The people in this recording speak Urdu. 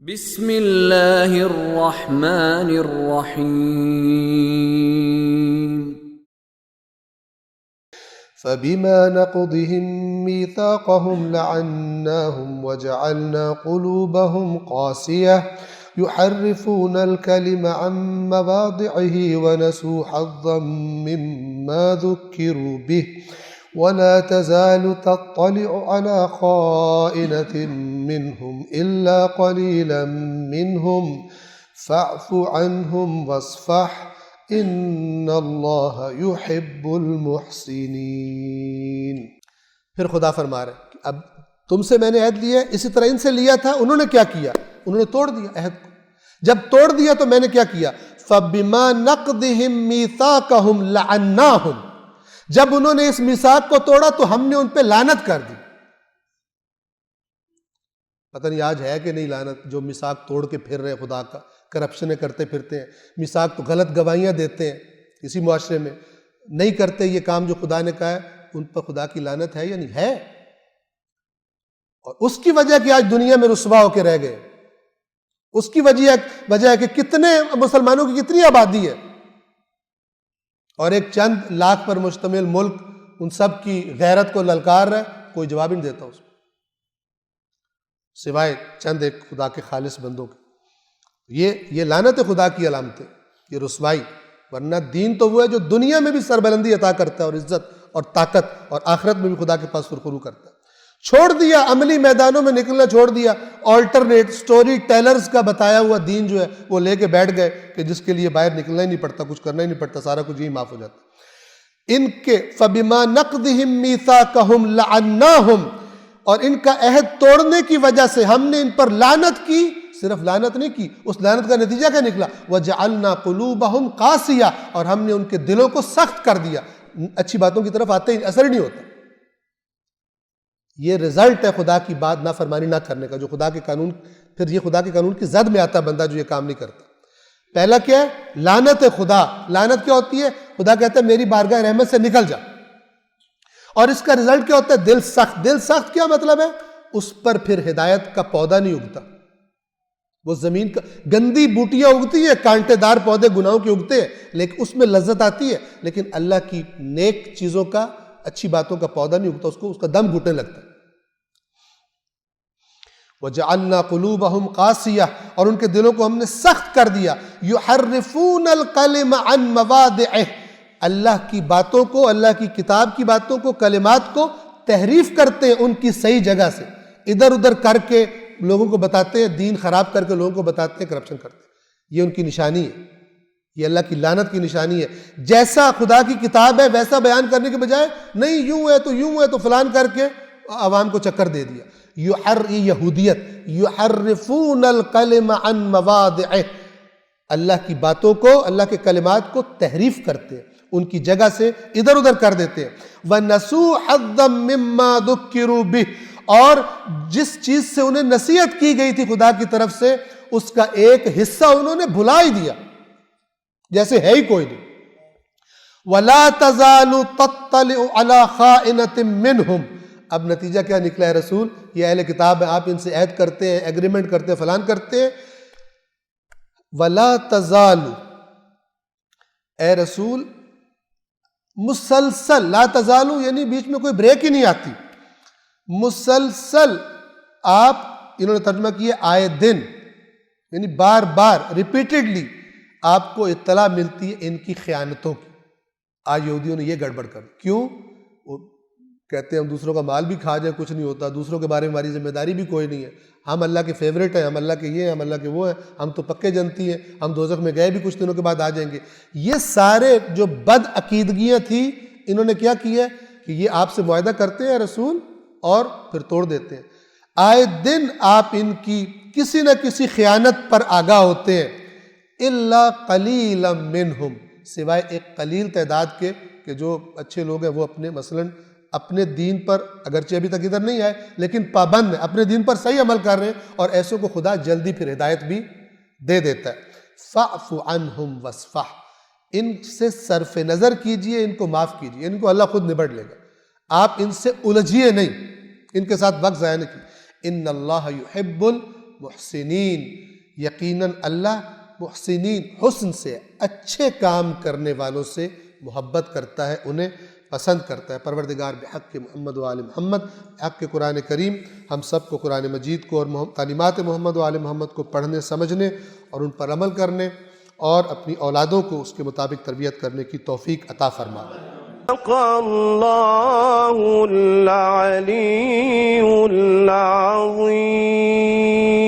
بسم اللہ الرحمن الرحیم فبما نقضهم ميثاقهم لعناهم وجعلنا قلوبهم قاسية يحرفون الكلم عن مواضعه ونسوا حظا مما ذكروا به ولا تزال تطلع على خائنة منهم إلا قليلا منهم فاعف عنهم واصفح ان اللہ یحب المحسنین۔ پھر خدا فرما رہے کہ اب تم سے میں نے عہد لیا ہے، اسی طرح ان سے لیا تھا، انہوں نے کیا کیا؟ انہوں نے توڑ دیا عہد کو۔ جب توڑ دیا تو میں نے کیا کیا؟ فَبِمَا نَقْضِهِمْ مِيثَاقَهُمْ لَعَنَّاهُمْ، جب انہوں نے اس میثاق کو توڑا تو ہم نے ان پہ لعنت کر دی۔ پتہ نہیں آج ہے کہ نہیں لعنت، جو میثاق توڑ کے پھر رہے خدا کا، کرپشنیں کرتے پھرتے ہیں، میثاق تو غلط گواہیاں دیتے ہیں اسی معاشرے میں، نہیں کرتے یہ کام جو خدا نے کہا ہے، ان پر خدا کی لعنت ہے یا نہیں ہے؟ اور اس کی وجہ کہ آج دنیا میں رسوا ہو کے رہ گئے، اس کی وجہ ہے کہ کتنے مسلمانوں کی کتنی آبادی ہے اور ایک چند لاکھ پر مشتمل ملک ان سب کی غیرت کو للکار رہا ہے، کوئی جواب نہیں دیتا اس کو سوائے چند ایک خدا کے خالص بندوں کے۔ یہ لعنت خدا کی علامت ہے، یہ رسوائی، ورنہ دین تو وہ ہے جو دنیا میں بھی سربلندی عطا کرتا ہے اور عزت اور طاقت، اور آخرت میں بھی خدا کے پاس سرخرو کرتا ہے۔ چھوڑ دیا عملی میدانوں میں نکلنا، چھوڑ دیا آلٹرنیٹ سٹوری ٹیلرز کا بتایا ہوا دین جو ہے وہ لے کے بیٹھ گئے کہ جس کے لیے باہر نکلنا ہی نہیں پڑتا، کچھ کرنا ہی نہیں پڑتا، سارا کچھ یہی معاف ہو جاتا۔ ان کے فَبِمَا نَقْضِهِمْ مِيثَاقَهُمْ لَعَنَّاهُمْ، اور ان کا عہد توڑنے کی وجہ سے ہم نے ان پر لعنت کی۔ صرف لعنت نہیں کی، اس لعنت کا نتیجہ کیا نکلا؟ وَجَعَلْنَا قُلُوبَهُمْ قَاسِيَةً، اور ہم نے ان کے دلوں کو سخت کر دیا، اچھی باتوں کی طرف آتے ہی اثر نہیں ہوتا۔ یہ رزلٹ ہے خدا کی بات نافرمانی نہ کرنے کا، جو خدا کے قانون، پھر یہ خدا کے قانون کی زد میں آتا ہے بندہ جو یہ کام نہیں کرتا۔ پہلا کیا ہے؟ لعنت خدا۔ لعنت کیا ہوتی ہے؟ خدا کہتا ہے میری بارگاہ رحمت سے نکل جا، اور اس کا رزلٹ کیا ہوتا ہے؟ دل سخت۔ دل سخت کیا مطلب ہے؟ اس پر پھر ہدایت کا پودا نہیں اگتا، وہ زمین کا گندی بوٹیاں اگتی ہیں، کانٹے دار پودے گناہوں کے اگتے ہیں، لیکن اس میں لذت آتی ہے، لیکن اللہ کی نیک چیزوں کا، اچھی باتوں کا پودا نہیں اگتا، اس کا دم گھٹنے لگتا ہے۔ وَجَعَلْنَا قُلُوبَهُمْ قَاسِيَةً، اور ان کے دلوں کو ہم نے سخت کر دیا۔ يُحَرِّفُونَ الْكَلِمَ عَنْ مَوَاضِعِهِ، اللہ کی باتوں کو، اللہ کی کتاب کی باتوں کو، کلمات کو تحریف کرتے ہیں ان کی صحیح جگہ سے، ادھر ادھر کر کے لوگوں کو بتاتے ہیں، دین خراب کر کے لوگوں کو بتاتے ہیں، کرپشن کرتے ہیں۔ یہ ان کی نشانی ہے، یہ اللہ کی لعنت کی نشانی ہے۔ جیسا خدا کی کتاب ہے ویسا بیان کرنے کے بجائے نہیں یوں ہے تو یوں ہے تو فلان کر کے عوام کو چکر دے دیا۔ یہودیت، یحرفون الکلم عن مواضعہ، اللہ کی باتوں کو، اللہ کے کلمات کو تحریف کرتے ہیں، ان کی جگہ سے ادھر ادھر کر دیتے ہیں۔ وَنَسُوا حَظًّا مِّمَّا ذُكِّرُوا بِهِ، اور جس چیز سے انہیں نصیحت کی گئی تھی خدا کی طرف سے، اس کا ایک حصہ انہوں نے بھلا ہی دیا، جیسے ہے ہی کوئی نہیں۔ وَلَا تَزَالُ تَطَّلِعُ عَلَى خَائِنَةٍ مِّنْهُمْ، اب نتیجہ کیا نکلا ہے رسول؟ یہ اہل کتاب ہے، آپ ان سے عہد کرتے ہیں، ایگریمنٹ کرتے ہیں، فلان کرتے ہیں۔ وَلَا تَزَالُ، اے رسول مسلسل، لا تزالو یعنی بیچ میں کوئی بریک ہی نہیں آتی، مسلسل آپ، انہوں نے ترجمہ کیا آئے دن، یعنی بار بار ریپیٹڈلی آپ کو اطلاع ملتی ہے ان کی خیانتوں کی۔ آج یہودیوں نے یہ گڑبڑ کر، کیوں؟ وہ کہتے ہیں ہم دوسروں کا مال بھی کھا جائیں کچھ نہیں ہوتا، دوسروں کے بارے میں ہماری ذمہ داری بھی کوئی نہیں ہے، ہم اللہ کے فیوریٹ ہیں، ہم اللہ کے یہ ہیں، ہم اللہ کے وہ ہیں، ہم تو پکے جنتی ہیں، ہم دوزخ میں گئے بھی کچھ دنوں کے بعد آ جائیں گے۔ یہ سارے جو بد عقیدگیاں تھیں، انہوں نے کیا کیا کہ یہ آپ سے معاہدہ کرتے ہیں رسول اور پھر توڑ دیتے ہیں۔ آئے دن آپ ان کی کسی نہ کسی خیانت پر آگاہ ہوتے ہیں۔ الا قلیلا منہم، سوائے ایک قلیل تعداد کے کہ جو اچھے لوگ ہیں، وہ مثلاً اپنے دین پر اگرچہ ابھی تک ادھر نہیں آئے لیکن پابند ہیں، اپنے دین پر صحیح عمل کر رہے ہیں، اور ایسوں کو خدا جلدی پھر ہدایت بھی دے دیتا ہے۔ فَاعْفُ عَنْهُمْ وَاصْفَحْ، ان سے صرف نظر کیجئے، ان کو معاف کیجئے، ان کو اللہ خود نبٹ لے گا، آپ ان سے الجھیے نہیں، ان کے ساتھ وقت ضائع نہیں کی۔ ان اللہ یحب محسنین، یقیناً اللہ محسنین حسن سے، اچھے کام کرنے والوں سے محبت کرتا ہے، انہیں پسند کرتا ہے۔ پروردگار بحق محمد و آل محمد، حق کے قرآن کریم ہم سب کو قرآن مجید کو اور تعلیمات محمد و آل محمد کو پڑھنے، سمجھنے اور ان پر عمل کرنے اور اپنی اولادوں کو اس کے مطابق تربیت کرنے کی توفیق عطا فرما۔ اللہ العلی العظیم۔